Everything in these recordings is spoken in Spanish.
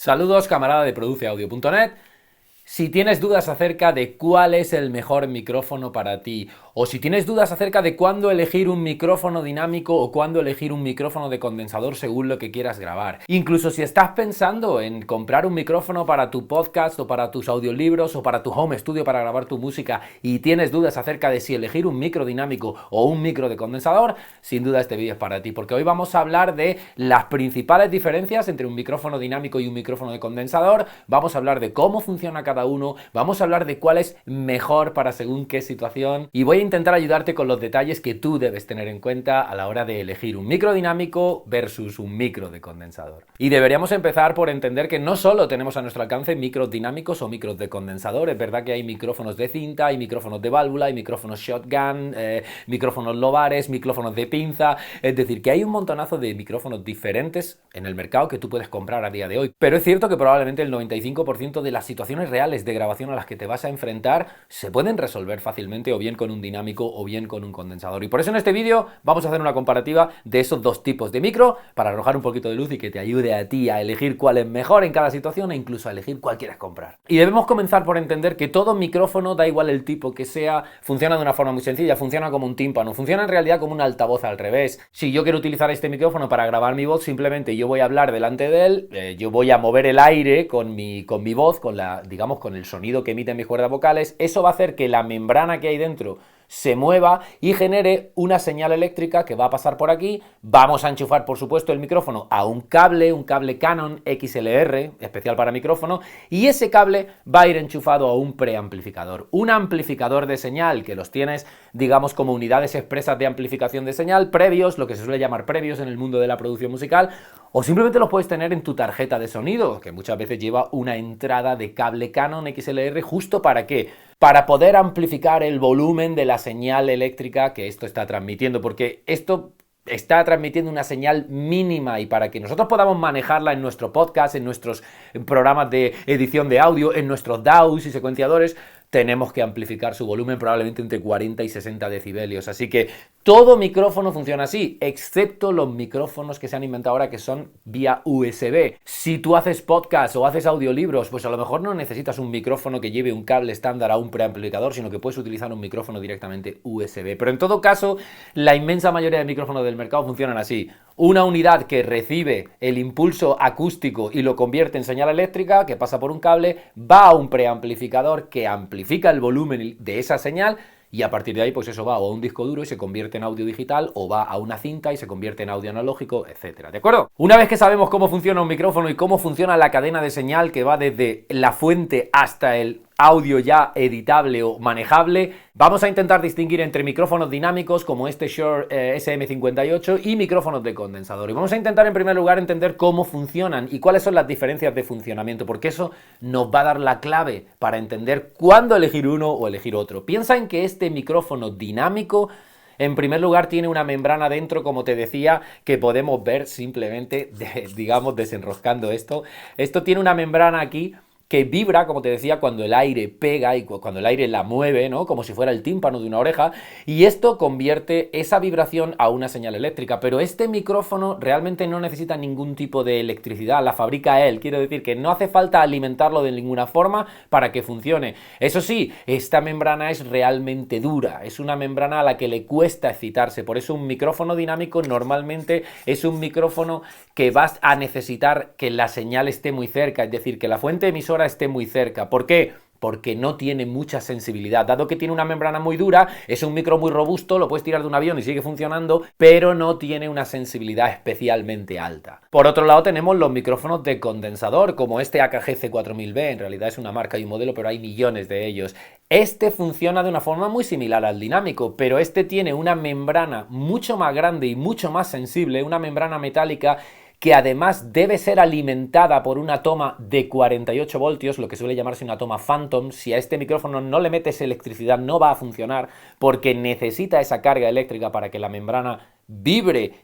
Saludos, camarada de produceaudio.net. Si tienes dudas acerca de cuál es el mejor micrófono para ti, o si tienes dudas acerca de cuándo elegir un micrófono dinámico o cuándo elegir un micrófono de condensador según lo que quieras grabar, incluso si estás pensando en comprar un micrófono para tu podcast o para tus audiolibros o para tu home studio para grabar tu música y tienes dudas acerca de si elegir un micro dinámico o un micro de condensador, sin duda este vídeo es para ti, porque hoy vamos a hablar de las principales diferencias entre un micrófono dinámico y un micrófono de condensador. Vamos a hablar de cómo funciona cada uno, vamos a hablar de cuál es mejor para según qué situación y voy a intentar ayudarte con los detalles que tú debes tener en cuenta a la hora de elegir un micro dinámico versus un micro de condensador. Y deberíamos empezar por entender que no solo tenemos a nuestro alcance micros dinámicos o micros de condensador, es verdad que hay micrófonos de cinta, hay micrófonos de válvula, hay micrófonos shotgun, micrófonos lobares, micrófonos de pinza, es decir, que hay un montonazo de micrófonos diferentes en el mercado que tú puedes comprar a día de hoy. Pero es cierto que probablemente el 95% de las situaciones reales de grabación a las que te vas a enfrentar se pueden resolver fácilmente o bien con un dinámico o bien con un condensador. Y por eso en este vídeo vamos a hacer una comparativa de esos dos tipos de micro para arrojar un poquito de luz y que te ayude a ti a elegir cuál es mejor en cada situación e incluso a elegir cuál quieres comprar. Y debemos comenzar por entender que todo micrófono, da igual el tipo que sea, funciona de una forma muy sencilla, funciona como un tímpano, funciona en realidad como un altavoz al revés. Si yo quiero utilizar este micrófono para grabar mi voz, simplemente yo voy a hablar delante de él, yo voy a mover el aire con mi voz, con la, digamos, con el sonido que emiten mis cuerdas vocales. Eso va a hacer que la membrana que hay dentro se mueva y genere una señal eléctrica que va a pasar por aquí. Vamos a enchufar, por supuesto, el micrófono a un cable Canon XLR, especial para micrófono, y ese cable va a ir enchufado a un preamplificador. Un amplificador de señal, que los tienes, digamos, como unidades expresas de amplificación de señal, previos, lo que se suele llamar previos en el mundo de la producción musical, o simplemente los puedes tener en tu tarjeta de sonido, que muchas veces lleva una entrada de cable Canon XLR, ¿justo para qué? Para poder amplificar el volumen de la señal eléctrica que esto está transmitiendo, porque esto está transmitiendo una señal mínima y para que nosotros podamos manejarla en nuestro podcast, en nuestros programas de edición de audio, en nuestros DAWs y secuenciadores, tenemos que amplificar su volumen probablemente entre 40 y 60 decibelios. Así que todo micrófono funciona así, excepto los micrófonos que se han inventado ahora que son vía USB. Si tú haces podcast o haces audiolibros, pues a lo mejor no necesitas un micrófono que lleve un cable estándar a un preamplificador, sino que puedes utilizar un micrófono directamente USB. Pero en todo caso, la inmensa mayoría de micrófonos del mercado funcionan así. Una unidad que recibe el impulso acústico y lo convierte en señal eléctrica, que pasa por un cable, va a un preamplificador que amplifica el volumen de esa señal y a partir de ahí pues eso va o a un disco duro y se convierte en audio digital o va a una cinta y se convierte en audio analógico, etcétera. ¿De acuerdo? Una vez que sabemos cómo funciona un micrófono y cómo funciona la cadena de señal que va desde la fuente hasta el audio ya editable o manejable, vamos a intentar distinguir entre micrófonos dinámicos como este Shure SM58 y micrófonos de condensador. Y vamos a intentar en primer lugar entender cómo funcionan y cuáles son las diferencias de funcionamiento, porque eso nos va a dar la clave para entender cuándo elegir uno o elegir otro. Piensa en que este micrófono dinámico en primer lugar tiene una membrana dentro, como te decía, que podemos ver simplemente, digamos, desenroscando esto. Esto tiene una membrana aquí que vibra, como te decía, cuando el aire pega y cuando el aire la mueve, ¿no? Como si fuera el tímpano de una oreja, y esto convierte esa vibración a una señal eléctrica. Pero este micrófono realmente no necesita ningún tipo de electricidad, la fabrica él. Quiero decir que no hace falta alimentarlo de ninguna forma para que funcione. Eso sí, esta membrana es realmente dura, es una membrana a la que le cuesta excitarse. Por eso un micrófono dinámico normalmente es un micrófono que vas a necesitar que la señal esté muy cerca, es decir, que la fuente emisora esté muy cerca. ¿Por qué? Porque no tiene mucha sensibilidad. Dado que tiene una membrana muy dura, es un micro muy robusto, lo puedes tirar de un avión y sigue funcionando, pero no tiene una sensibilidad especialmente alta. Por otro lado tenemos los micrófonos de condensador, como este AKG C4000B, en realidad es una marca y un modelo, pero hay millones de ellos. Este funciona de una forma muy similar al dinámico, pero este tiene una membrana mucho más grande y mucho más sensible, una membrana metálica que además debe ser alimentada por una toma de 48 voltios, lo que suele llamarse una toma phantom. Si a este micrófono no le metes electricidad no va a funcionar porque necesita esa carga eléctrica para que la membrana vibre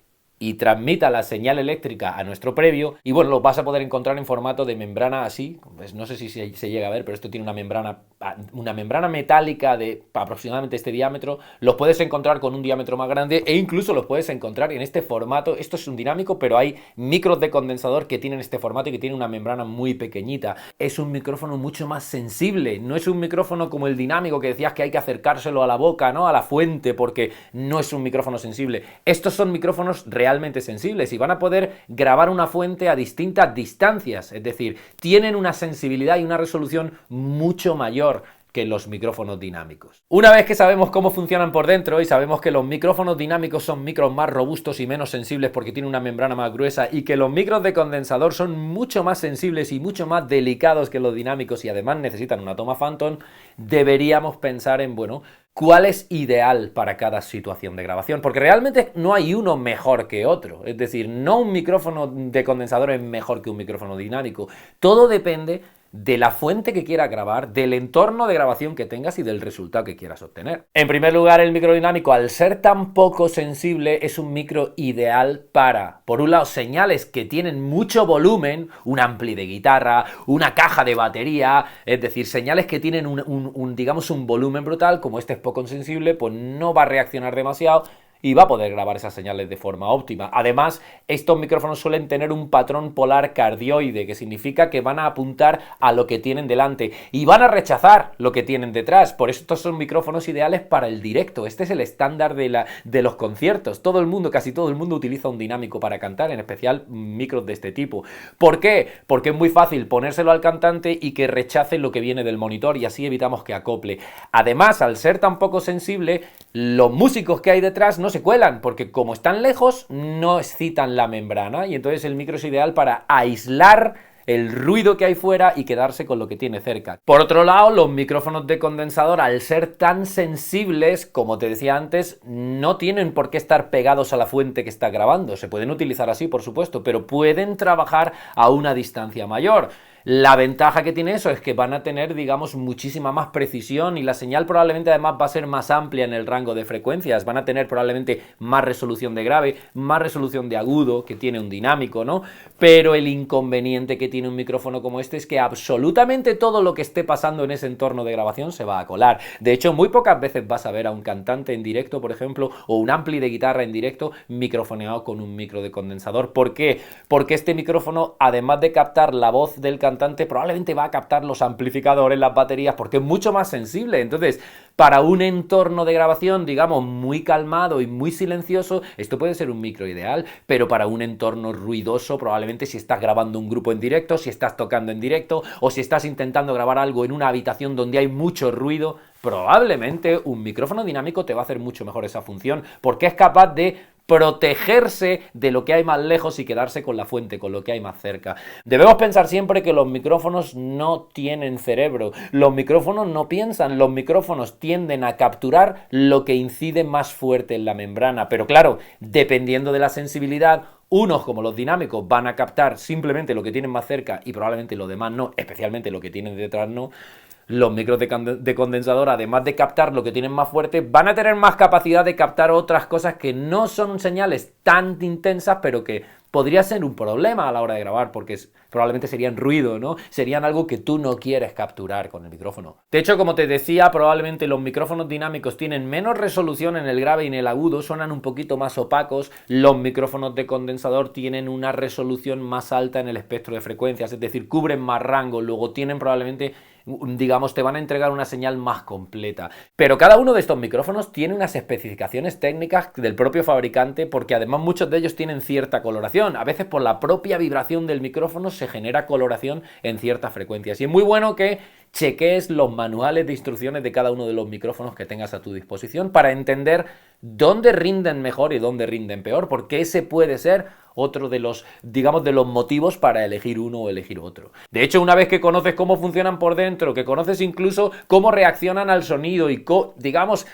y transmita la señal eléctrica a nuestro previo. Y bueno, lo vas a poder encontrar en formato de membrana así, pues no sé si se llega a ver, pero esto tiene una membrana metálica de aproximadamente este diámetro. Los puedes encontrar con un diámetro más grande e incluso los puedes encontrar en este formato. Esto es un dinámico, pero hay micros de condensador que tienen este formato y que tienen una membrana muy pequeñita. Es un micrófono mucho más sensible, no es un micrófono como el dinámico que decías que hay que acercárselo a la boca, ¿no? A la fuente, porque no es un micrófono sensible. Estos son micrófonos realmente sensibles y van a poder grabar una fuente a distintas distancias, es decir, tienen una sensibilidad y una resolución mucho mayor que los micrófonos dinámicos. Una vez que sabemos cómo funcionan por dentro y sabemos que los micrófonos dinámicos son micros más robustos y menos sensibles porque tienen una membrana más gruesa y que los micros de condensador son mucho más sensibles y mucho más delicados que los dinámicos y además necesitan una toma Phantom, deberíamos pensar en, bueno, ¿cuál es ideal para cada situación de grabación? Porque realmente no hay uno mejor que otro. Es decir, no un micrófono de condensador es mejor que un micrófono dinámico. Todo depende de la fuente que quieras grabar, del entorno de grabación que tengas y del resultado que quieras obtener. En primer lugar, el micro dinámico, al ser tan poco sensible, es un micro ideal para, por un lado, señales que tienen mucho volumen, un ampli de guitarra, una caja de batería, es decir, señales que tienen digamos, un volumen brutal. Como este es poco sensible, pues no va a reaccionar demasiado y va a poder grabar esas señales de forma óptima. Además, estos micrófonos suelen tener un patrón polar cardioide, que significa que van a apuntar a lo que tienen delante y van a rechazar lo que tienen detrás. Por eso estos son micrófonos ideales para el directo. Este es el estándar de los conciertos. Todo el mundo, casi todo el mundo utiliza un dinámico para cantar, en especial micros de este tipo. ¿Por qué? Porque es muy fácil ponérselo al cantante y que rechace lo que viene del monitor y así evitamos que acople. Además, al ser tan poco sensible, los músicos que hay detrás no se cuelan, porque como están lejos, no excitan la membrana y entonces el micro es ideal para aislar el ruido que hay fuera y quedarse con lo que tiene cerca. Por otro lado, los micrófonos de condensador, al ser tan sensibles, como te decía antes, no tienen por qué estar pegados a la fuente que está grabando. Se pueden utilizar así, por supuesto, pero pueden trabajar a una distancia mayor. La ventaja que tiene eso es que van a tener, digamos, muchísima más precisión y la señal probablemente además va a ser más amplia en el rango de frecuencias, van a tener probablemente más resolución de grave, más resolución de agudo que tiene un dinámico, ¿no? Pero el inconveniente que tiene un micrófono como este es que absolutamente todo lo que esté pasando en ese entorno de grabación se va a colar. De hecho, muy pocas veces vas a ver a un cantante en directo, por ejemplo, o un ampli de guitarra en directo microfoneado con un micro de condensador. ¿Por qué? Porque este micrófono, además de captar la voz del cantante, probablemente va a captar los amplificadores, las baterías, porque es mucho más sensible. Entonces, para un entorno de grabación, digamos, muy calmado y muy silencioso, esto puede ser un micro ideal, pero para un entorno ruidoso, probablemente si estás grabando un grupo en directo, si estás tocando en directo, o si estás intentando grabar algo en una habitación donde hay mucho ruido, probablemente un micrófono dinámico te va a hacer mucho mejor esa función, porque es capaz de protegerse de lo que hay más lejos y quedarse con la fuente, con lo que hay más cerca. Debemos pensar siempre que los micrófonos no tienen cerebro, los micrófonos no piensan, los micrófonos tienden a capturar lo que incide más fuerte en la membrana, pero claro, dependiendo de la sensibilidad, unos, como los dinámicos, van a captar simplemente lo que tienen más cerca y probablemente lo demás no, especialmente lo que tienen detrás no. Los micros de condensador, además de captar lo que tienen más fuerte, van a tener más capacidad de captar otras cosas que no son señales tan intensas, pero que podría ser un problema a la hora de grabar, porque probablemente serían ruido, ¿no? Serían algo que tú no quieres capturar con el micrófono. De hecho, como te decía, probablemente los micrófonos dinámicos tienen menos resolución en el grave y en el agudo, suenan un poquito más opacos. Los micrófonos de condensador tienen una resolución más alta en el espectro de frecuencias, es decir, cubren más rango, luego tienen probablemente, digamos, te van a entregar una señal más completa. Pero cada uno de estos micrófonos tiene unas especificaciones técnicas del propio fabricante, porque además muchos de ellos tienen cierta coloración. A veces por la propia vibración del micrófono se genera coloración en ciertas frecuencias. Y es muy bueno que cheques los manuales de instrucciones de cada uno de los micrófonos que tengas a tu disposición para entender dónde rinden mejor y dónde rinden peor, porque ese puede ser otro de los, digamos, de los motivos para elegir uno o elegir otro. De hecho, una vez que conoces cómo funcionan por dentro, que conoces incluso cómo reaccionan al sonido y, digamos,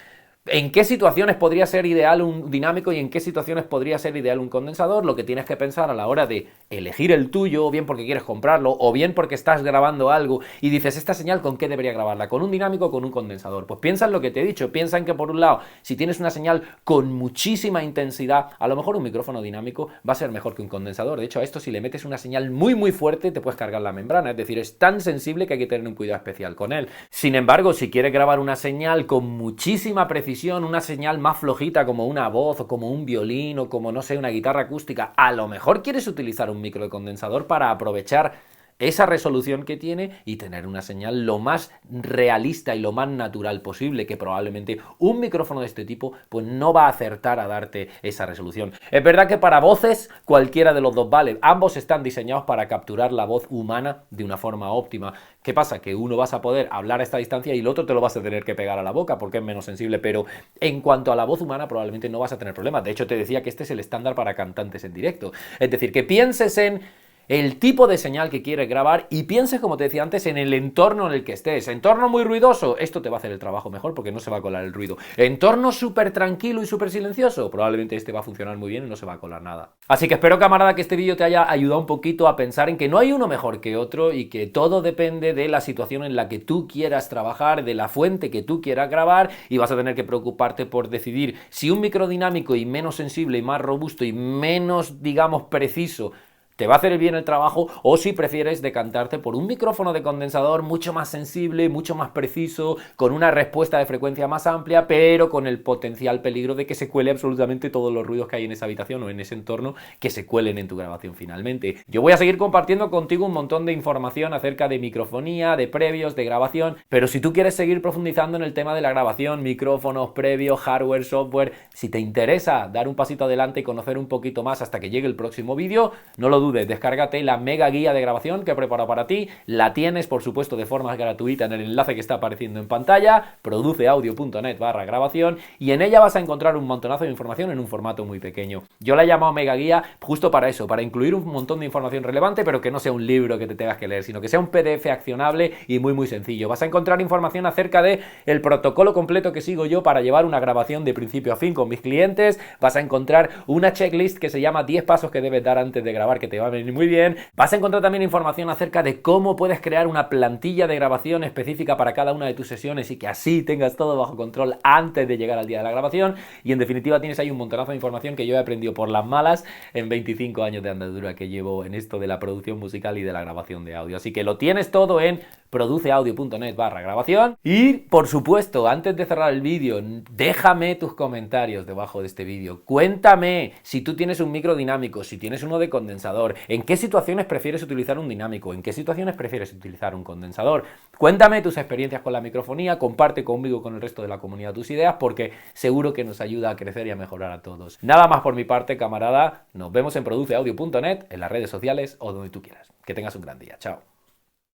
¿En qué situaciones podría ser ideal un dinámico y en qué situaciones podría ser ideal un condensador? Lo que tienes que pensar a la hora de elegir el tuyo, o bien porque quieres comprarlo, o bien porque estás grabando algo y dices, ¿esta señal con qué debería grabarla? ¿Con un dinámico o con un condensador? Pues piensa en lo que te he dicho, piensa en que por un lado, si tienes una señal con muchísima intensidad, a lo mejor un micrófono dinámico va a ser mejor que un condensador. De hecho, a esto si le metes una señal muy fuerte, te puedes cargar la membrana, es decir, es tan sensible que hay que tener un cuidado especial con él. Sin embargo, si quieres grabar una señal con muchísima precisión, una señal más flojita como una voz o como un violín o como, no sé, una guitarra acústica, a lo mejor quieres utilizar un microcondensador para aprovechar esa resolución que tiene y tener una señal lo más realista y lo más natural posible, que probablemente un micrófono de este tipo pues no va a acertar a darte esa resolución. Es verdad que para voces cualquiera de los dos vale, ambos están diseñados para capturar la voz humana de una forma óptima. ¿Qué pasa? Que uno vas a poder hablar a esta distancia y el otro te lo vas a tener que pegar a la boca porque es menos sensible, pero en cuanto a la voz humana probablemente no vas a tener problemas. De hecho te decía que este es el estándar para cantantes en directo. Es decir, que pienses en el tipo de señal que quieres grabar y pienses, como te decía antes, en el entorno en el que estés. Entorno muy ruidoso, esto te va a hacer el trabajo mejor porque no se va a colar el ruido. Entorno súper tranquilo y súper silencioso, probablemente este va a funcionar muy bien y no se va a colar nada. Así que espero, camarada, que este vídeo te haya ayudado un poquito a pensar en que no hay uno mejor que otro y que todo depende de la situación en la que tú quieras trabajar, de la fuente que tú quieras grabar, y vas a tener que preocuparte por decidir si un microdinámico y menos sensible y más robusto y menos, digamos, preciso te va a hacer bien el trabajo, o si prefieres decantarte por un micrófono de condensador mucho más sensible, mucho más preciso, con una respuesta de frecuencia más amplia, pero con el potencial peligro de que se cuele absolutamente todos los ruidos que hay en esa habitación o en ese entorno, que se cuelen en tu grabación finalmente. Yo voy a seguir compartiendo contigo un montón de información acerca de microfonía, de previos, de grabación, pero si tú quieres seguir profundizando en el tema de la grabación, micrófonos, previos, hardware, software, si te interesa dar un pasito adelante y conocer un poquito más hasta que llegue el próximo vídeo, no lo dudes, descárgate la mega guía de grabación que he preparado para ti. La tienes, por supuesto, de forma gratuita en el enlace que está apareciendo en pantalla, produceaudio.net/grabación, y en ella vas a encontrar un montonazo de información en un formato muy pequeño. Yo la he llamado mega guía justo para eso, para incluir un montón de información relevante, pero que no sea un libro que te tengas que leer, sino que sea un PDF accionable y muy sencillo. Vas a encontrar información acerca de el protocolo completo que sigo yo para llevar una grabación de principio a fin con mis clientes. Vas a encontrar una checklist que se llama 10 pasos que debes dar antes de grabar, que te va a venir muy bien. Vas a encontrar también información acerca de cómo puedes crear una plantilla de grabación específica para cada una de tus sesiones y que así tengas todo bajo control antes de llegar al día de la grabación. Y en definitiva tienes ahí un montonazo de información que yo he aprendido por las malas en 25 años de andadura que llevo en esto de la producción musical y de la grabación de audio. Así que lo tienes todo en produceaudio.net/grabación. Y por supuesto, antes de cerrar el vídeo, déjame tus comentarios debajo de este vídeo. Cuéntame si tú tienes un micro dinámico, si tienes uno de condensador, en qué situaciones prefieres utilizar un dinámico, en qué situaciones prefieres utilizar un condensador. Cuéntame tus experiencias con la microfonía, comparte conmigo, con el resto de la comunidad, tus ideas, porque seguro que nos ayuda a crecer y a mejorar a todos. Nada más por mi parte, camarada. Nos vemos en produceaudio.net, en las redes sociales o donde tú quieras. Que tengas un gran día. Chao.